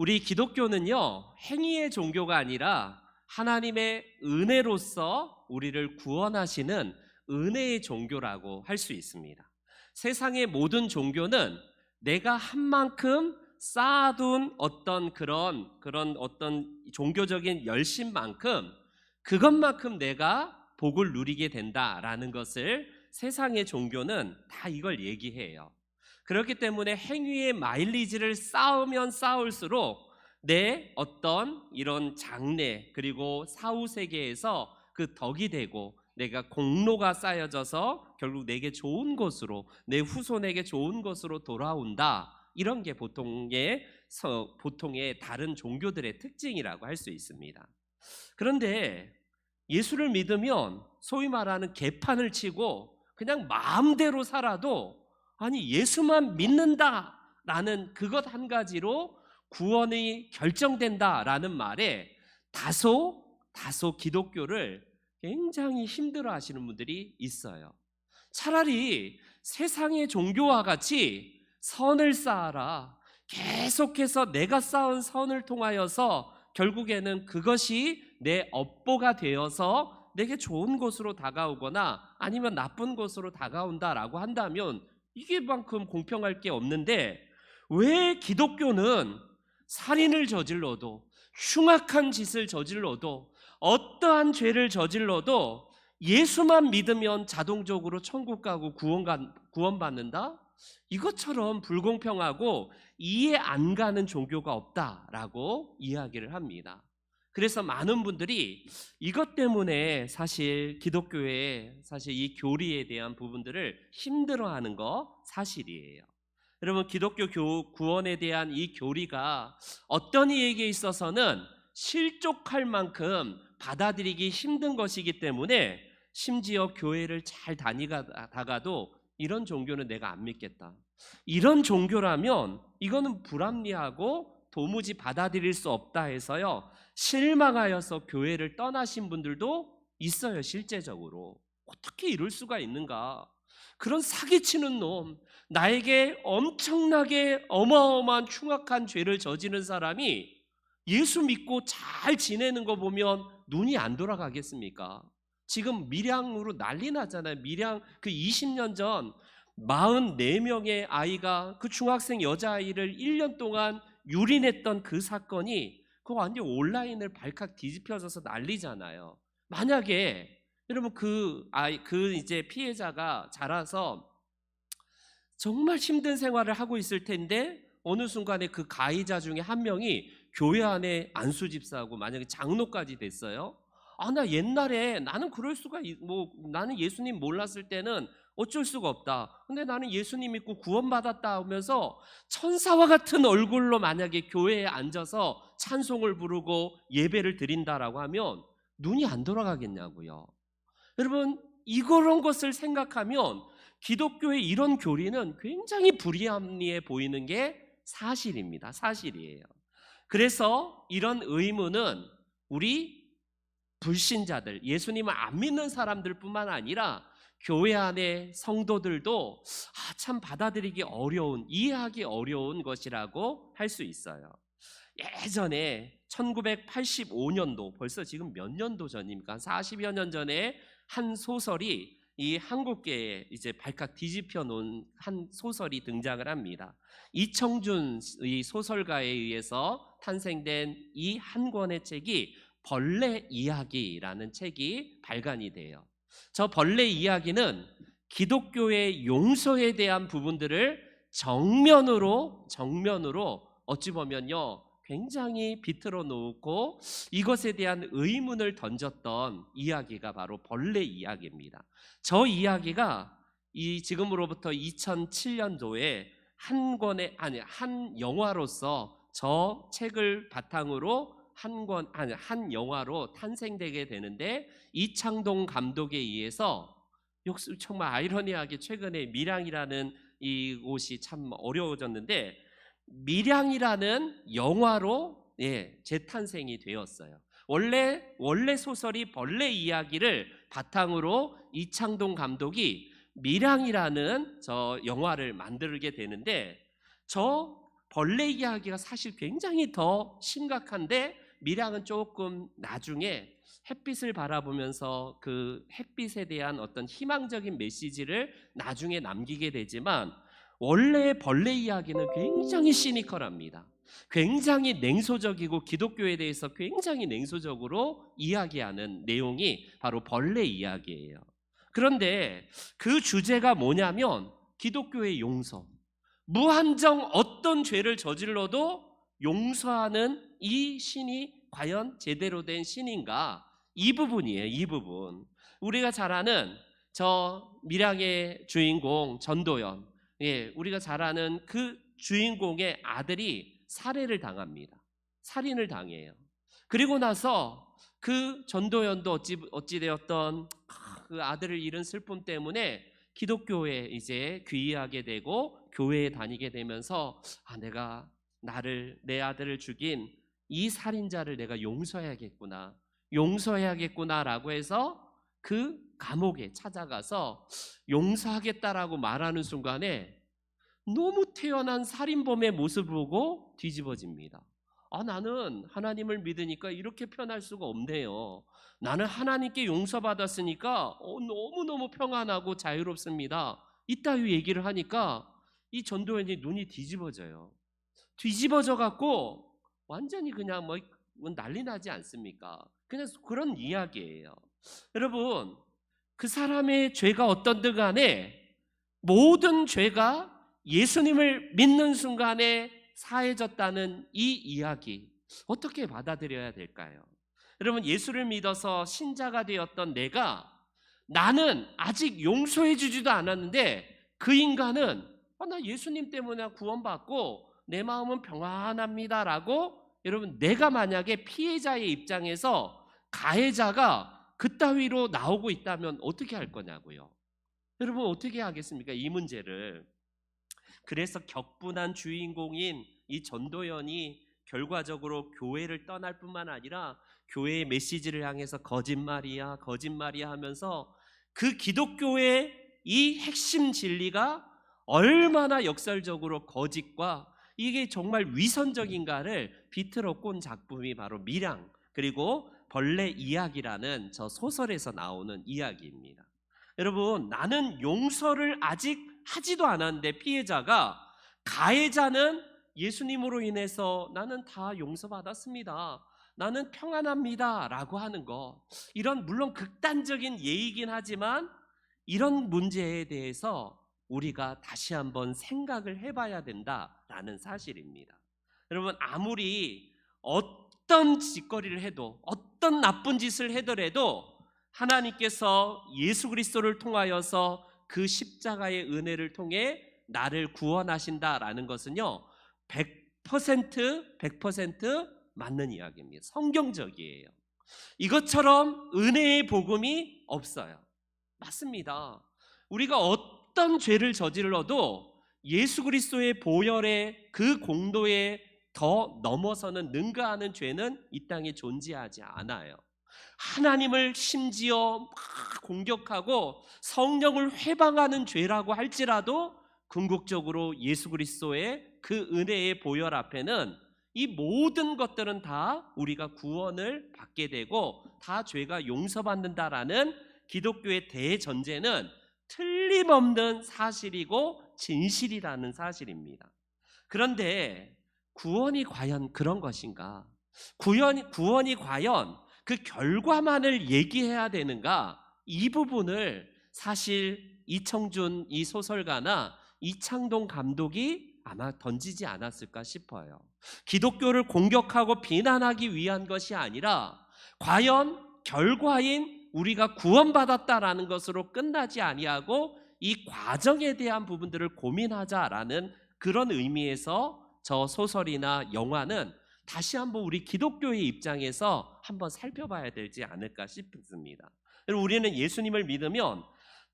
우리 기독교는요, 행위의 종교가 아니라 하나님의 은혜로서 우리를 구원하시는 은혜의 종교라고 할 수 있습니다. 세상의 모든 종교는 내가 한 만큼 쌓아둔 어떤 그런 어떤 종교적인 열심만큼 그것만큼 내가 복을 누리게 된다라는 것을 세상의 종교는 다 이걸 얘기해요. 그렇기 때문에 행위의 마일리지를 쌓으면 쌓을수록 내 어떤 이런 장래 그리고 사후 세계에서 그 덕이 되고 내가 공로가 쌓여져서 결국 내게 좋은 것으로, 내 후손에게 좋은 것으로 돌아온다. 이런 게 보통의 다른 종교들의 특징이라고 할 수 있습니다. 그런데 예수를 믿으면 소위 말하는 개판을 치고 그냥 마음대로 살아도, 아니 예수만 믿는다라는 그것 한 가지로 구원이 결정된다라는 말에 다소 기독교를 굉장히 힘들어 하시는 분들이 있어요. 차라리 세상의 종교와 같이 선을 쌓아라, 계속해서 내가 쌓은 선을 통하여서 결국에는 그것이 내 업보가 되어서 내게 좋은 곳으로 다가오거나 아니면 나쁜 곳으로 다가온다라고 한다면 이게만큼 공평할 게 없는데, 왜 기독교는 살인을 저질러도, 흉악한 짓을 저질러도, 어떠한 죄를 저질러도 예수만 믿으면 자동적으로 천국 가고 구원받는다? 이것처럼 불공평하고 이해 안 가는 종교가 없다라고 이야기를 합니다. 그래서 많은 분들이 이것 때문에 사실 기독교의 이 교리에 대한 부분들을 힘들어하는 거 사실이에요. 여러분, 기독교 구원에 대한 이 교리가 어떤 이에게 있어서는 실족할 만큼 받아들이기 힘든 것이기 때문에 심지어 교회를 잘 다니다가도 이런 종교는 내가 안 믿겠다, 이런 종교라면 이거는 불합리하고 도무지 받아들일 수 없다 해서요, 실망하여서 교회를 떠나신 분들도 있어요. 실제적으로 어떻게 이럴 수가 있는가, 그런 사기치는 놈, 나에게 엄청나게 어마어마한 흉악한 죄를 저지른 사람이 예수 믿고 잘 지내는 거 보면 눈이 안 돌아가겠습니까? 지금 밀양으로 난리 나잖아요. 밀양 그 20년 전 44명의 아이가, 그 중학생 여자아이를 1년 동안 유린했던 그 사건이 그거 완전 온라인을 발칵 뒤집혀져서 난리잖아요. 만약에 여러분 그 이제 피해자가 자라서 정말 힘든 생활을 하고 있을 텐데 어느 순간에 그 가해자 중에 한 명이 교회 안에 안수 집사하고 만약에 장로까지 됐어요. 나 옛날에 나는 그럴 수가 나는 예수님 몰랐을 때는 어쩔 수가 없다. 근데 나는 예수님 믿고 구원받았다 하면서 천사와 같은 얼굴로 만약에 교회에 앉아서 찬송을 부르고 예배를 드린다라고 하면 눈이 안 돌아가겠냐고요. 여러분, 이런 것을 생각하면 기독교의 이런 교리는 굉장히 불합리해 보이는 게 사실입니다. 사실이에요. 그래서 이런 의문은 우리 불신자들, 예수님을 안 믿는 사람들 뿐만 아니라 교회 안의 성도들도 참 받아들이기 어려운, 이해하기 어려운 것이라고 할 수 있어요. 예전에 1985년도, 벌써 지금 몇 년도 전입니까? 40여 년 전에 한 소설이 이 한국계에 이제 발칵 뒤집혀 놓은 한 소설이 등장을 합니다. 이청준 이 소설가에 의해서 탄생된 이 한 권의 책이 벌레 이야기라는 책이 발간이 돼요. 저 벌레 이야기는 기독교의 용서에 대한 부분들을 정면으로 어찌 보면요 굉장히 비틀어 놓고 이것에 대한 의문을 던졌던 이야기가 바로 벌레 이야기입니다. 저 이야기가 지금으로부터 2007년도에 한 영화로서 저 책을 바탕으로 한 영화로 탄생되게 되는데, 이창동 감독에 의해서 정말 아이러니하게 최근에 밀양이라는 이곳이 참 어려워졌는데 밀양이라는 영화로 재탄생이 되었어요. 원래 소설이 벌레 이야기를 바탕으로 이창동 감독이 밀양이라는 저 영화를 만들게 되는데, 저 벌레 이야기가 사실 굉장히 더 심각한데 밀양은 조금 나중에 햇빛을 바라보면서 그 햇빛에 대한 어떤 희망적인 메시지를 나중에 남기게 되지만 원래 벌레 이야기는 굉장히 시니컬합니다. 굉장히 냉소적이고 기독교에 대해서 굉장히 냉소적으로 이야기하는 내용이 바로 벌레 이야기예요. 그런데 그 주제가 뭐냐면 기독교의 용서. 무한정 어떤 죄를 저질러도 용서하는 이 신이 과연 제대로 된 신인가? 이 부분이에요. 이 부분. 우리가 잘 아는 저 밀양의 주인공 전도연, 우리가 잘 아는 그 주인공의 아들이 살해를 당합니다. 살인을 당해요. 그리고 나서 그 전도연도 어찌되었던 그 아들을 잃은 슬픔 때문에 기독교에 이제 귀의하게 되고 교회에 다니게 되면서 내가 내 아들을 죽인 이 살인자를 내가 용서해야겠구나라고 해서 그 감옥에 찾아가서 용서하겠다라고 말하는 순간에 너무 태어난 살인범의 모습을 보고 뒤집어집니다. 나는 하나님을 믿으니까 이렇게 편할 수가 없네요. 나는 하나님께 용서받았으니까 너무너무 평안하고 자유롭습니다. 이따위 얘기를 하니까 이 전도연이 눈이 뒤집어져요. 뒤집어져 갖고 완전히 그냥 뭐 난리 나지 않습니까? 그냥 그런 이야기예요. 여러분, 그 사람의 죄가 어떤든 간에 모든 죄가 예수님을 믿는 순간에 사해졌다는 이 이야기 어떻게 받아들여야 될까요? 여러분, 예수를 믿어서 신자가 되었던 나는 아직 용서해 주지도 않았는데 그 인간은 나 예수님 때문에 구원받고 내 마음은 평안합니다라고, 여러분, 내가 만약에 피해자의 입장에서 가해자가 그따위로 나오고 있다면 어떻게 할 거냐고요. 여러분, 어떻게 하겠습니까? 이 문제를. 그래서 격분한 주인공인 이 전도연이 결과적으로 교회를 떠날 뿐만 아니라 교회의 메시지를 향해서 거짓말이야 하면서 그 기독교의 이 핵심 진리가 얼마나 역설적으로 거짓과 이게 정말 위선적인가를 비틀어 꼰 작품이 바로 밀양, 그리고 벌레 이야기라는 저 소설에서 나오는 이야기입니다. 여러분, 나는 용서를 아직 하지도 않았는데 피해자가, 가해자는 예수님으로 인해서 나는 다 용서받았습니다, 나는 평안합니다 라고 하는 것, 이런 물론 극단적인 예이긴 하지만 이런 문제에 대해서 우리가 다시 한번 생각을 해봐야 된다라는 사실입니다. 여러분, 아무리 어떤 짓거리를 해도, 어떤 나쁜 짓을 해더라도 하나님께서 예수 그리스도를 통하여서 그 십자가의 은혜를 통해 나를 구원하신다라는 것은요 100% 맞는 이야기입니다. 성경적이에요. 이것처럼 은혜의 복음이 없어요. 맞습니다. 우리가 어떤 죄를 저질러도 예수 그리스도의 보혈의 그 공도에 더 넘어서는 능가하는 죄는 이 땅에 존재하지 않아요. 하나님을 심지어 막 공격하고 성령을 회방하는 죄라고 할지라도 궁극적으로 예수 그리스도의 그 은혜의 보혈 앞에는 이 모든 것들은 다 우리가 구원을 받게 되고 다 죄가 용서받는다라는 기독교의 대전제는 틀림없는 사실이고 진실이라는 사실입니다. 그런데 구원이 과연 그런 것인가? 구원이 과연 그 결과만을 얘기해야 되는가? 이 부분을 사실 이청준 이 소설가나 이창동 감독이 아마 던지지 않았을까 싶어요. 기독교를 공격하고 비난하기 위한 것이 아니라 과연 결과인 우리가 구원받았다라는 것으로 끝나지 아니하고 이 과정에 대한 부분들을 고민하자라는 그런 의미에서 저 소설이나 영화는 다시 한번 우리 기독교의 입장에서 한번 살펴봐야 되지 않을까 싶습니다. 우리는 예수님을 믿으면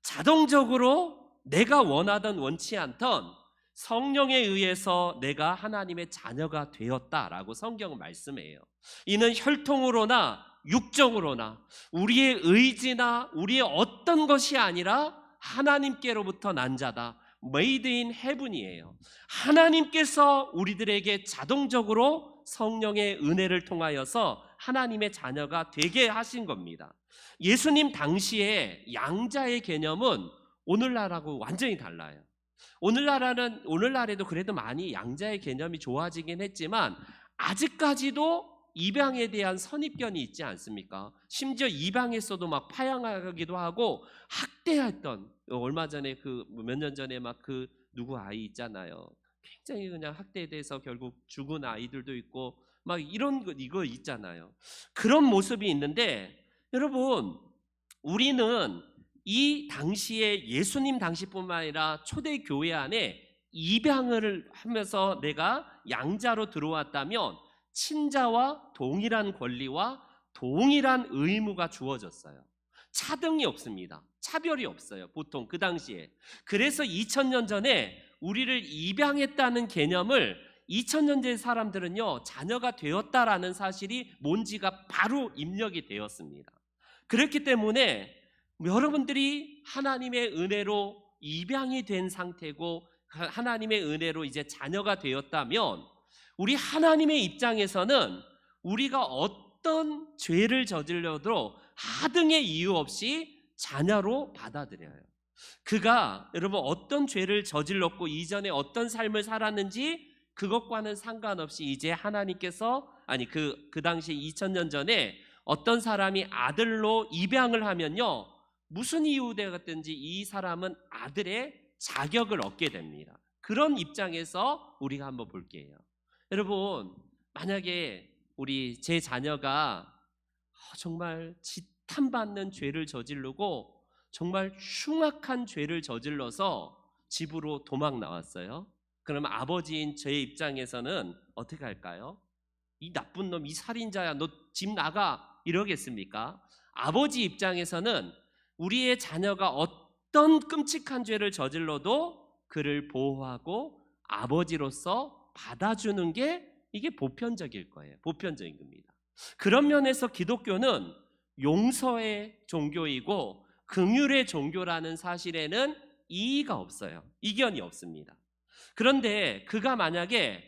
자동적으로 내가 원하던 원치 않던 성령에 의해서 내가 하나님의 자녀가 되었다라고 성경은 말씀해요. 이는 혈통으로나 육정으로나 우리의 의지나 우리의 어떤 것이 아니라 하나님께로부터 난 자다. made in heaven이에요. 하나님께서 우리들에게 자동적으로 성령의 은혜를 통하여서 하나님의 자녀가 되게 하신 겁니다. 예수님 당시에 양자의 개념은 오늘날하고 완전히 달라요. 오늘날에도 그래도 많이 양자의 개념이 좋아지긴 했지만 아직까지도 이방에 대한 선입견이 있지 않습니까? 심지어 이방에서도 막 파양하기도 하고 학대했던, 얼마 전에 몇 년 전에 막 누구 아이 있잖아요. 굉장히 그냥 학대에 대해서 결국 죽은 아이들도 있고 막 이거 있잖아요. 그런 모습이 있는데 여러분, 우리는 이 당시에 예수님 당시뿐만 아니라 초대 교회 안에 입양을 하면서 내가 양자로 들어왔다면 친자와 동일한 권리와 동일한 의무가 주어졌어요. 차등이 없습니다. 차별이 없어요. 보통 그 당시에. 그래서 2000년 전에 우리를 입양했다는 개념을 2000년 전 사람들은요, 자녀가 되었다라는 사실이 뭔지가 바로 입력이 되었습니다. 그렇기 때문에 여러분들이 하나님의 은혜로 입양이 된 상태고 하나님의 은혜로 이제 자녀가 되었다면 우리 하나님의 입장에서는 우리가 어떤 죄를 저질러도 하등의 이유 없이 자녀로 받아들여요. 그가 여러분 어떤 죄를 저질렀고 이전에 어떤 삶을 살았는지 그것과는 상관없이 이제 하나님께서 그 당시 2000년 전에 어떤 사람이 아들로 입양을 하면요, 무슨 이유 되었든지 이 사람은 아들의 자격을 얻게 됩니다. 그런 입장에서 우리가 한번 볼게요. 여러분, 만약에 제 자녀가 정말 지탄받는 죄를 저지르고 정말 흉악한 죄를 저질러서 집으로 도망 나왔어요. 그러면 아버지인 제 입장에서는 어떻게 할까요? 이 나쁜 놈, 이 살인자야, 너 집 나가, 이러겠습니까? 아버지 입장에서는 우리의 자녀가 어떤 끔찍한 죄를 저질러도 그를 보호하고 아버지로서 받아주는 게 이게 보편적일 거예요. 보편적인 겁니다. 그런 면에서 기독교는 용서의 종교이고 긍휼의 종교라는 사실에는 이의가 없어요. 이견이 없습니다. 그런데 그가 만약에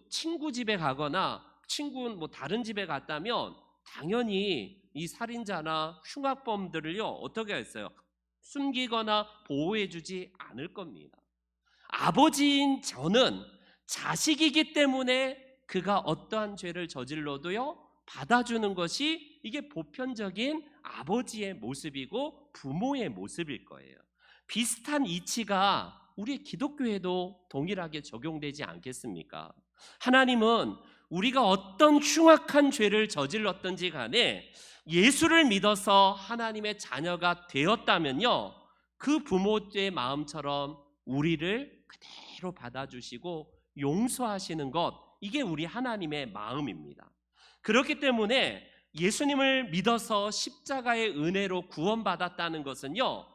친구 집에 가거나 친구 다른 집에 갔다면 당연히 이 살인자나 흉악범들을요 어떻게 했어요? 숨기거나 보호해주지 않을 겁니다. 아버지인 저는 자식이기 때문에 그가 어떠한 죄를 저질러도요 받아주는 것이 이게 보편적인 아버지의 모습이고 부모의 모습일 거예요. 비슷한 이치가 우리 기독교에도 동일하게 적용되지 않겠습니까? 하나님은 우리가 어떤 흉악한 죄를 저질렀든지 간에 예수를 믿어서 하나님의 자녀가 되었다면요, 그 부모의 마음처럼 우리를 그대로 받아주시고 용서하시는 것, 이게 우리 하나님의 마음입니다. 그렇기 때문에 예수님을 믿어서 십자가의 은혜로 구원받았다는 것은요,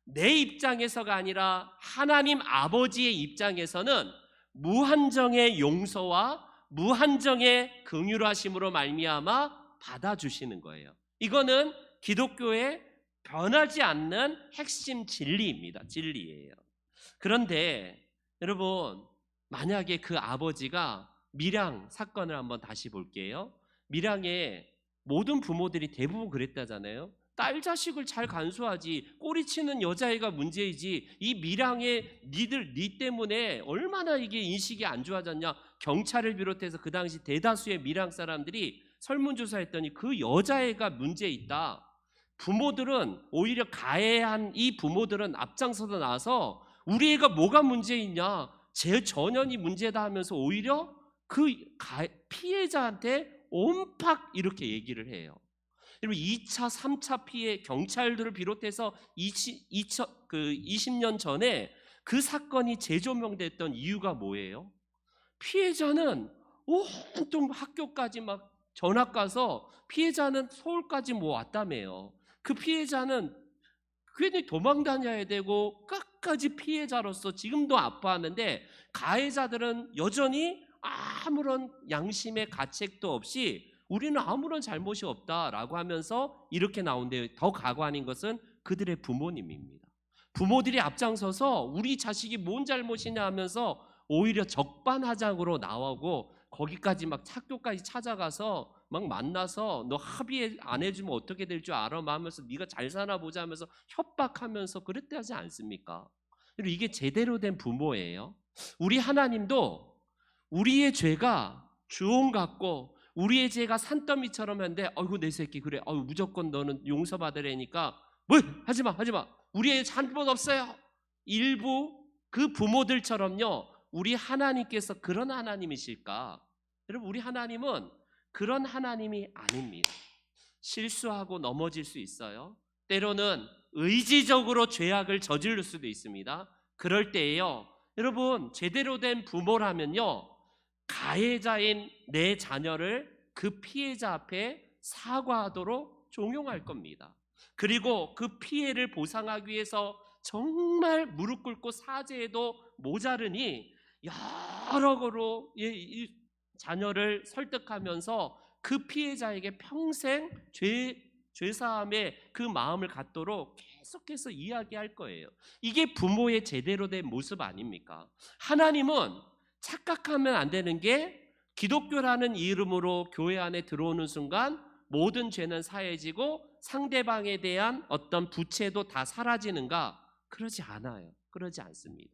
내 입장에서가 아니라 하나님 아버지의 입장에서는 무한정의 용서와 무한정의 긍휼하심으로 말미암아 받아주시는 거예요. 이거는 기독교의 변하지 않는 핵심 진리입니다. 진리예요. 그런데 여러분, 만약에 그 아버지가 밀양 사건을 한번 다시 볼게요. 밀양의 모든 부모들이 대부분 그랬다잖아요. 딸 자식을 잘 간수하지, 꼬리치는 여자애가 문제이지, 이 밀양의 니 때문에 얼마나 이게 인식이 안 좋아졌냐. 경찰을 비롯해서 그 당시 대다수의 밀양 사람들이 설문조사했더니 그 여자애가 문제 있다. 부모들은 오히려 가해한 이 부모들은 앞장서서 나와서 우리 애가 뭐가 문제 있냐, 제 전연이 문제다 하면서 오히려 그 피해자한테 온팍 이렇게 얘기를 해요. 여러분, 2차, 3차 피해, 경찰들을 비롯해서 20년 전에 그 사건이 재조명됐던 이유가 뭐예요? 피해자는 온통 학교까지 막 전학 가서 피해자는 서울까지 왔다며요. 그 피해자는 괜히 도망 다녀야 되고 끝까지 피해자로서 지금도 아파하는데 가해자들은 여전히 아무런 양심의 가책도 없이 우리는 아무런 잘못이 없다라고 하면서 이렇게 나오는데, 더 가관인 것은 그들의 부모님입니다. 부모들이 앞장서서 우리 자식이 뭔 잘못이냐 하면서 오히려 적반하장으로 나오고 거기까지 막 학교까지 찾아가서 막 만나서 너 합의 안 해주면 어떻게 될 줄 알아? 하면서 네가 잘 사나 보자 하면서 협박하면서 그랬대 하지 않습니까? 그리고 이게 제대로 된 부모예요. 우리 하나님도 우리의 죄가 주홍 같고 우리의 죄가 산더미처럼 한데 어이구 내 새끼 그래 무조건 너는 용서받으라니까 뭐 하지마 우리의 잘못 없어요. 일부 그 부모들처럼요 우리 하나님께서 그런 하나님이실까? 여러분 우리 하나님은 그런 하나님이 아닙니다. 실수하고 넘어질 수 있어요. 때로는 의지적으로 죄악을 저지를 수도 있습니다. 그럴 때에요 여러분 제대로 된 부모라면요 가해자인 내 자녀를 그 피해자 앞에 사과하도록 종용할 겁니다. 그리고 그 피해를 보상하기 위해서 정말 무릎 꿇고 사죄해도 모자르니 여러 거로 이 자녀를 설득하면서 그 피해자에게 평생 죄사함의 그 마음을 갖도록 계속해서 이야기할 거예요. 이게 부모의 제대로 된 모습 아닙니까? 하나님은 착각하면 안 되는 게 기독교라는 이름으로 교회 안에 들어오는 순간 모든 죄는 사해지고 상대방에 대한 어떤 부채도 다 사라지는가? 그러지 않아요. 그러지 않습니다.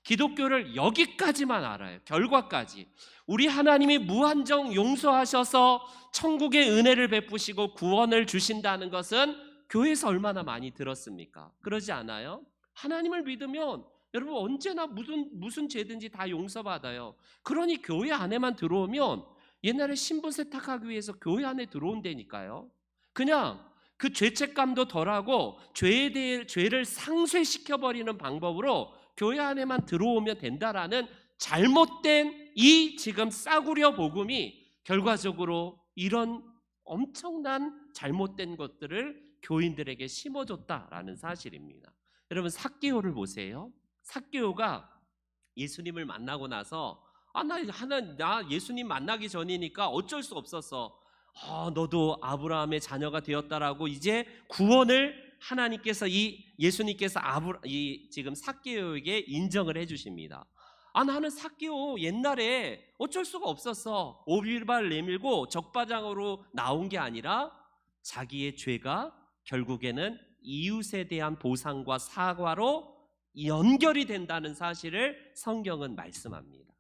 기독교를 여기까지만 알아요. 결과까지. 우리 하나님이 무한정 용서하셔서 천국의 은혜를 베푸시고 구원을 주신다는 것은 교회에서 얼마나 많이 들었습니까? 그러지 않아요? 하나님을 믿으면 여러분 언제나 무슨 죄든지 다 용서받아요. 그러니 교회 안에만 들어오면 옛날에 신분 세탁하기 위해서 교회 안에 들어온다니까요. 그냥 그 죄책감도 덜하고 죄에 대해 죄를 상쇄시켜버리는 방법으로 교회 안에만 들어오면 된다라는 잘못된 이 지금 싸구려 복음이 결과적으로 이런 엄청난 잘못된 것들을 교인들에게 심어줬다라는 사실입니다. 여러분 삭개오를 보세요. 삭개오가 예수님을 만나고 나서 나 예수님 만나기 전이니까 어쩔 수 없었어. 너도 아브라함의 자녀가 되었다라고 이제 구원을 하나님께서 예수님께서 지금 삭개오에게 인정을 해주십니다. 나는 삭개오 옛날에 어쩔 수가 없었어. 오비발 내밀고 적바장으로 나온 게 아니라 자기의 죄가 결국에는 이웃에 대한 보상과 사과로 연결이 된다는 사실을 성경은 말씀합니다.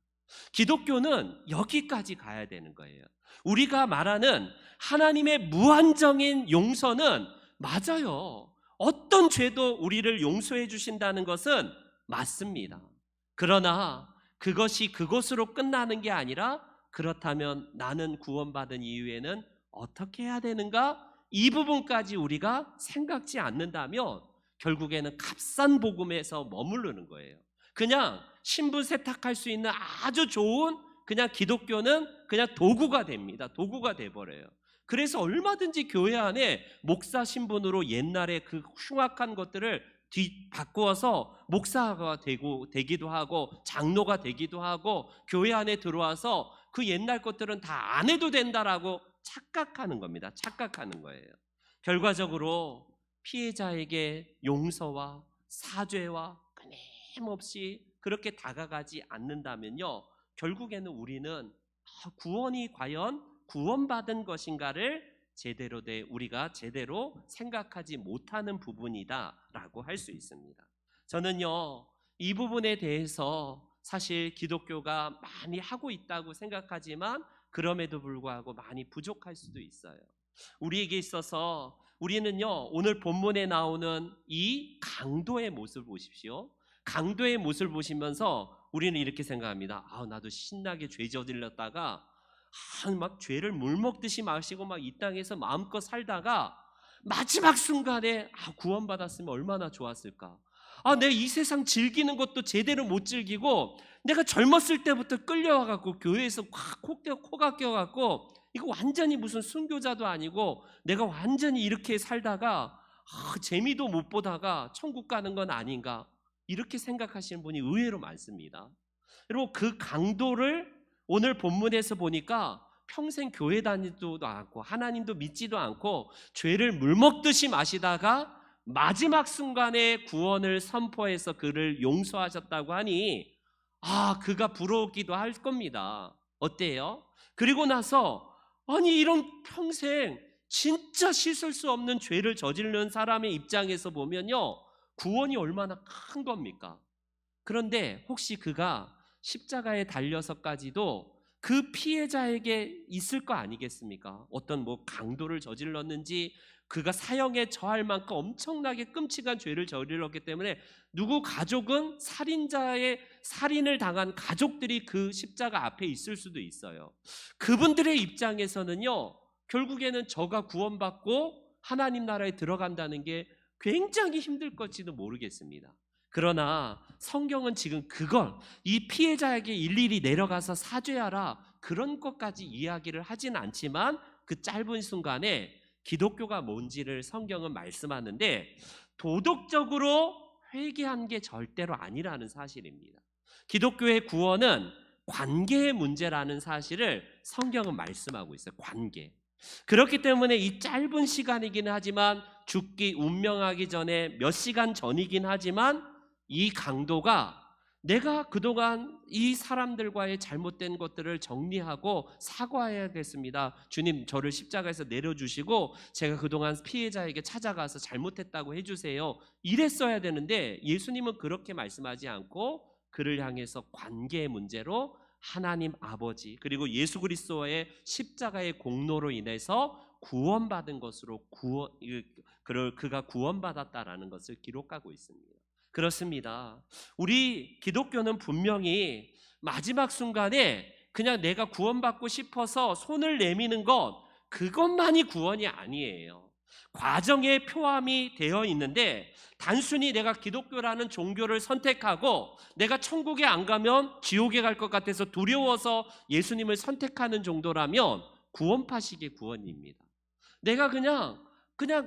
기독교는 여기까지 가야 되는 거예요. 우리가 말하는 하나님의 무한정인 용서는 맞아요. 어떤 죄도 우리를 용서해 주신다는 것은 맞습니다. 그러나 그것이 그것으로 끝나는 게 아니라 그렇다면 나는 구원받은 이후에는 어떻게 해야 되는가? 이 부분까지 우리가 생각지 않는다면 결국에는 값싼 복음에서 머무르는 거예요. 그냥 신분 세탁할 수 있는 아주 좋은 그냥 기독교는 그냥 도구가 됩니다. 도구가 돼버려요. 그래서 얼마든지 교회 안에 목사 신분으로 옛날에 그 흉악한 것들을 바꾸어서 목사가 되기도 하고 장로가 되기도 하고 교회 안에 들어와서 그 옛날 것들은 다 안 해도 된다라고 착각하는 겁니다. 착각하는 거예요. 결과적으로 피해자에게 용서와 사죄와 끊임없이 그렇게 다가가지 않는다면요 결국에는 우리는 구원이 과연 구원받은 것인가를 우리가 제대로 생각하지 못하는 부분이다라고 할 수 있습니다. 저는요 이 부분에 대해서 사실 기독교가 많이 하고 있다고 생각하지만 그럼에도 불구하고 많이 부족할 수도 있어요. 우리에게 있어서 우리는요 오늘 본문에 나오는 이 강도의 모습을 보십시오. 강도의 모습을 보시면서 우리는 이렇게 생각합니다. 나도 신나게 죄 저질렀다가 막 죄를 물 먹듯이 마시고 막 이 땅에서 마음껏 살다가 마지막 순간에 구원받았으면 얼마나 좋았을까. 내가 이 세상 즐기는 것도 제대로 못 즐기고 내가 젊었을 때부터 끌려와갖고 교회에서 확 코가 껴갖고 이거 완전히 무슨 순교자도 아니고 내가 완전히 이렇게 살다가 재미도 못 보다가 천국 가는 건 아닌가 이렇게 생각하시는 분이 의외로 많습니다. 여러분 그 강도를 오늘 본문에서 보니까 평생 교회 다니지도 않고 하나님도 믿지도 않고 죄를 물 먹듯이 마시다가 마지막 순간에 구원을 선포해서 그를 용서하셨다고 하니 그가 부러우기도 할 겁니다. 어때요? 그리고 나서 아니 이런 평생 진짜 씻을 수 없는 죄를 저지르는 사람의 입장에서 보면요, 구원이 얼마나 큰 겁니까? 그런데 혹시 그가 십자가에 달려서까지도 그 피해자에게 있을 거 아니겠습니까? 어떤 강도를 저질렀는지, 그가 사형에 처할 만큼 엄청나게 끔찍한 죄를 저질렀기 때문에 누구 가족은 살인자의 살인을 당한 가족들이 그 십자가 앞에 있을 수도 있어요. 그분들의 입장에서는요, 결국에는 저가 구원받고 하나님 나라에 들어간다는 게 굉장히 힘들 것지도 모르겠습니다. 그러나 성경은 지금 그걸 이 피해자에게 일일이 내려가서 사죄하라 그런 것까지 이야기를 하진 않지만, 그 짧은 순간에 기독교가 뭔지를 성경은 말씀하는데 도덕적으로 회개한 게 절대로 아니라는 사실입니다. 기독교의 구원은 관계의 문제라는 사실을 성경은 말씀하고 있어요. 관계. 그렇기 때문에 이 짧은 시간이긴 하지만, 죽기 운명하기 전에 몇 시간 전이긴 하지만, 이 강도가 내가 그동안 이 사람들과의 잘못된 것들을 정리하고 사과해야겠습니다. 주님, 저를 십자가에서 내려주시고 제가 그동안 피해자에게 찾아가서 잘못했다고 해주세요. 이랬어야 되는데 예수님은 그렇게 말씀하지 않고 그를 향해서 관계의 문제로 하나님 아버지 그리고 예수 그리스도의 십자가의 공로로 인해서 구원받은 것으로 그가 구원받았다라는 것을 기록하고 있습니다. 그렇습니다. 우리 기독교는 분명히 마지막 순간에 그냥 내가 구원받고 싶어서 손을 내미는 것, 그것만이 구원이 아니에요. 과정에 표함이 되어 있는데, 단순히 내가 기독교라는 종교를 선택하고 내가 천국에 안 가면 지옥에 갈 것 같아서 두려워서 예수님을 선택하는 정도라면 구원파식의 구원입니다. 내가 그냥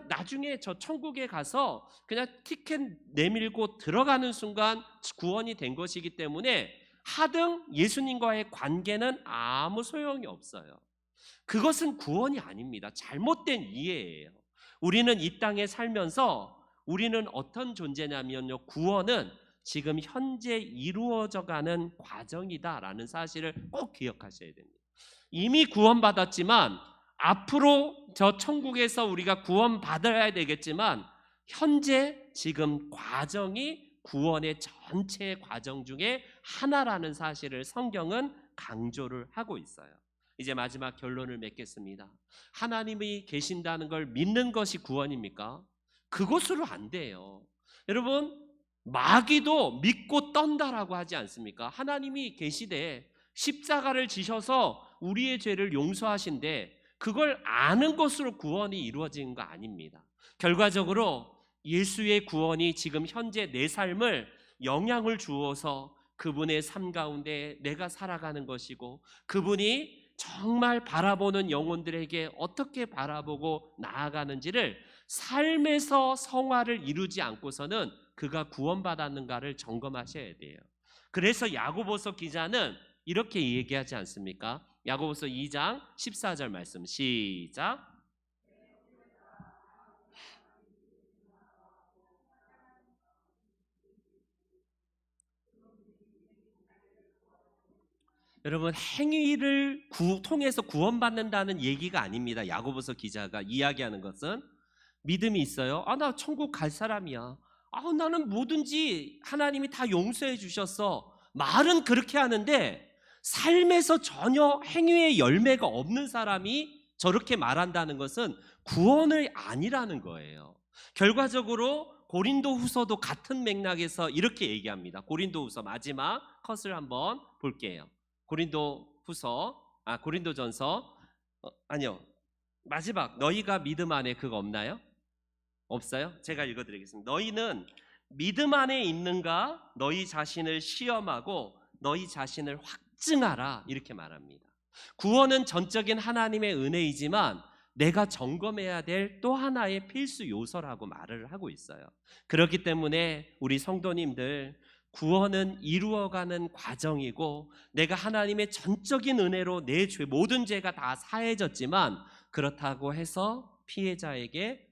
나중에 저 천국에 가서 그냥 티켓 내밀고 들어가는 순간 구원이 된 것이기 때문에 하등 예수님과의 관계는 아무 소용이 없어요. 그것은 구원이 아닙니다. 잘못된 이해예요. 우리는 이 땅에 살면서 우리는 어떤 존재냐면요, 구원은 지금 현재 이루어져 가는 과정이다라는 사실을 꼭 기억하셔야 됩니다. 이미 구원받았지만 앞으로 저 천국에서 우리가 구원받아야 되겠지만, 현재 지금 과정이 구원의 전체 과정 중에 하나라는 사실을 성경은 강조를 하고 있어요. 이제 마지막 결론을 맺겠습니다. 하나님이 계신다는 걸 믿는 것이 구원입니까? 그것으로 안 돼요. 여러분, 마귀도 믿고 떤다라고 하지 않습니까? 하나님이 계시되 십자가를 지셔서 우리의 죄를 용서하신데 그걸 아는 것으로 구원이 이루어지는 거 아닙니다. 결과적으로 예수의 구원이 지금 현재 내 삶을 영향을 주어서 그분의 삶 가운데 내가 살아가는 것이고, 그분이 정말 바라보는 영혼들에게 어떻게 바라보고 나아가는지를 삶에서 성화를 이루지 않고서는 그가 구원받았는가를 점검하셔야 돼요. 그래서 야고보서 기자는 이렇게 얘기하지 않습니까? 야고보서 2장 14절 말씀 시작. 여러분, 행위를 통해서 구원받는다는 얘기가 아닙니다. 야고보서 기자가 이야기하는 것은 믿음이 있어요. 나 천국 갈 사람이야. 나는 뭐든지 하나님이 다 용서해 주셨어. 말은 그렇게 하는데 삶에서 전혀 행위의 열매가 없는 사람이 저렇게 말한다는 것은 구원이 아니라는 거예요. 결과적으로 고린도후서도 같은 맥락에서 이렇게 얘기합니다. 고린도후서 마지막 컷을 한번 볼게요. 고린도전서 아니요, 마지막 너희가 믿음 안에 그거 없나요? 없어요? 제가 읽어드리겠습니다. 너희는 믿음 안에 있는가 너희 자신을 시험하고 너희 자신을 확증하라, 이렇게 말합니다. 구원은 전적인 하나님의 은혜이지만 내가 점검해야 될 또 하나의 필수 요소라고 말을 하고 있어요. 그렇기 때문에 우리 성도님들, 구원은 이루어가는 과정이고 내가 하나님의 전적인 은혜로 내 모든 죄가 다 사해졌지만, 그렇다고 해서 피해자에게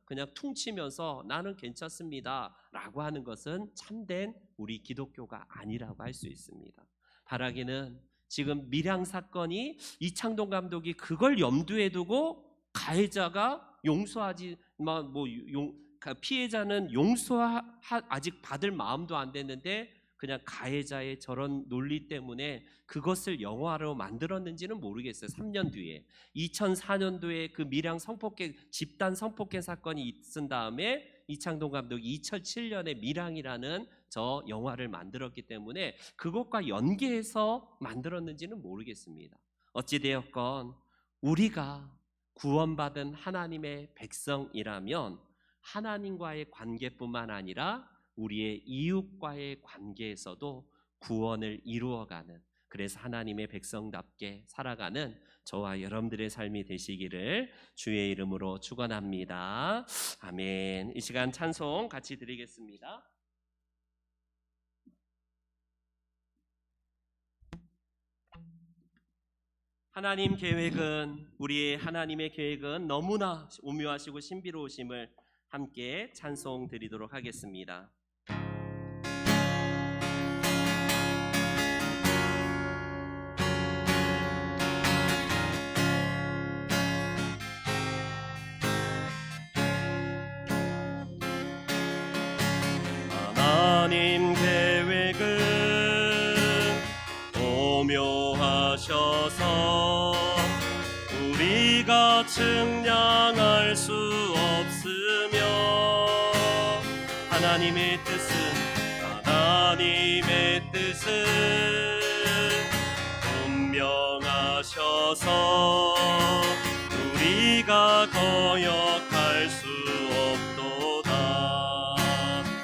그냥 퉁치면서 나는 괜찮습니다라고 하는 것은 참된 우리 기독교가 아니라고 할 수 있습니다. 바라기는 지금 밀양 사건이 이창동 감독이 그걸 염두에 두고 가해자가 용서하지 피해자는 아직 받을 마음도 안 됐는데 그냥 가해자의 저런 논리 때문에 그것을 영화로 만들었는지는 모르겠어요. 3년 뒤에 2004년도에 그 밀양 집단 성폭행 사건이 있은 다음에 이창동 감독이 2007년에 밀양이라는 저 영화를 만들었기 때문에 그것과 연계해서 만들었는지는 모르겠습니다. 어찌되었건 우리가 구원받은 하나님의 백성이라면 하나님과의 관계뿐만 아니라 우리의 이웃과의 관계에서도 구원을 이루어가는, 그래서 하나님의 백성답게 살아가는 저와 여러분들의 삶이 되시기를 주의 이름으로 축원합니다. 아멘. 이 시간 찬송 같이 드리겠습니다. 우리의 하나님의 계획은 너무나 오묘하시고 신비로우심을 함께 찬송 드리도록 하겠습니다. 하나님 계획은 오묘하셔서 우리가 측량할 수 없으며 하나님의 뜻은 분명하셔서 우리가 거역할 수 없도다.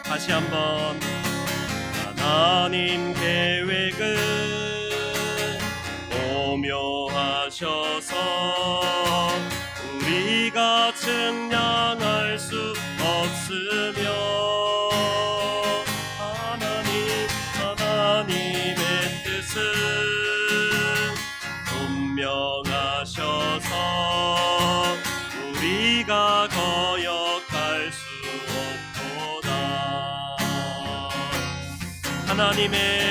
다시 한번 하나님 계획은 오묘하셔서 우리가 측량할 수 없으며 하나님의 뜻은 분명하셔서 우리가 거역할 수 없도다. 하나님의